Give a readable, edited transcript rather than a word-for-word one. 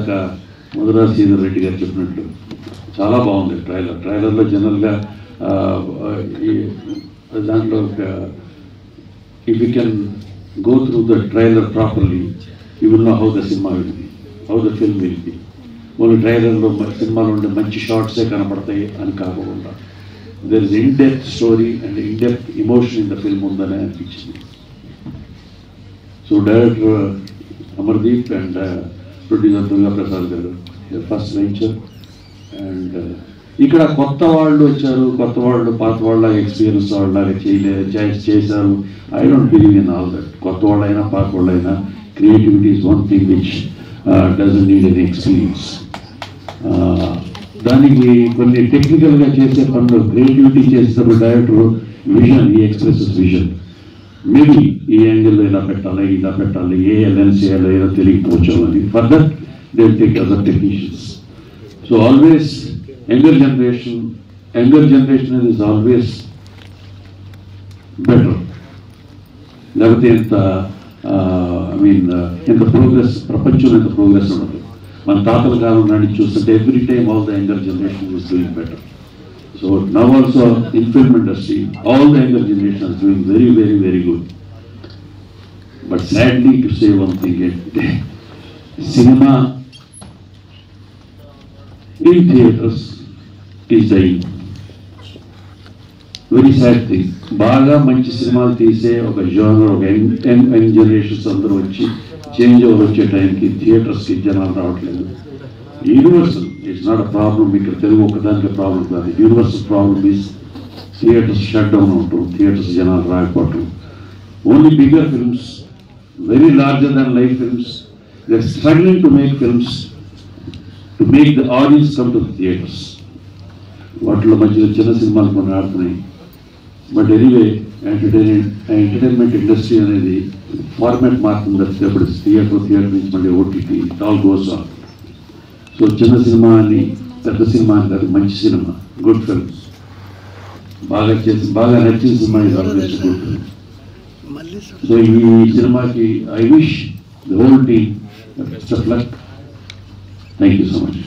ఇందాక ముదిరా శ్రీధర్ రెడ్డి గారు చెప్పినట్లు చాలా బాగుంది ట్రైలర్లో జనరల్గా దాంట్లో if you can go through the trailer properly, you will know how the cinema will be, how the film will be. Only trailer lo cinema lo unde manchi shots e kanapadtayi ani kaakunda there is in-depth story and in-depth emotion in the film undane anipinchindi. So director Amardeep and producer Durga Prasad garu, their first venture, and ఇక్కడ కొత్త వాళ్ళు వచ్చారు, కొత్త వాళ్ళు పాత వాళ్ళ experience వాళ్ళలాగా చేశారు. I don't believe in all that. కొత్త వాళ్ళైనా పాత వాళ్ళైనా creativity is one thing which doesn't need any experience. దానికి కొన్ని టెక్నికల్గా చేసే పనులు, క్రియేటివిటీ చేసేటప్పుడు డైరెక్టర్ విజన్, ఈ ఎక్స్ప్రెసెస్ విజన్, మేబీ ఈ యాంగిల్లో ఇలా పెట్టాలి, ఏ లెన్స్ చేయాలో ఏదో తెలియకపోవచ్చు అని. For that they will take other technicians. So always younger generation is always better. లేకపోతే ఎంత ఎంత ప్రోగ్రెస్, ప్రపంచంలో ఎంత ప్రోగ్రెస్ ఉండదు. మన తాతల కాలం నాటి చూస్తుంటే every time all the younger generation is doing better. So now also in film industry all the younger generation is doing very very very good. But sadly to say one thing, cinema in theaters is dying. Very sad thing. బాగా మంచి సినిమాలు తీసే ఒక genre, ఒక young generations అందరూ వచ్చి change over వచ్చే టైంకి థియేటర్స్కి జనాలు రావట్లేదు. Universal, it's not a problem. ఇక్కడ తెలుగు ఒకదానికి ప్రాబ్లం కాదు. Universal problem is theatres shut down అవటం, థియేటర్స్ జనాలు రాకపోవటం. Only bigger films, very larger than life films, they are struggling to make films to make the audience come to the theaters. వాటిలో మధ్యలో చిన్న సినిమాలు కొన్ని ఆడుతున్నాయి. బట్ ఎనీవే ఎంటర్టైన్మెంట్ ఇండస్ట్రీ అనేది format మారుతుంది తప్పితే ఇప్పుడు థియేటర్ నుంచి మళ్ళీ OTT, it all goes on. So చిన్న సినిమా అని, పెద్ద సినిమా అని కాదు, మంచి సినిమా, గుడ్ ఫిల్మ్స్, బాగా నచ్చిన సినిమా ఇది ఆల్వేస్ గుడ్ ఫిల్మ్. సో ఈ సినిమాకి I wish the whole team best of luck. Thank you so much.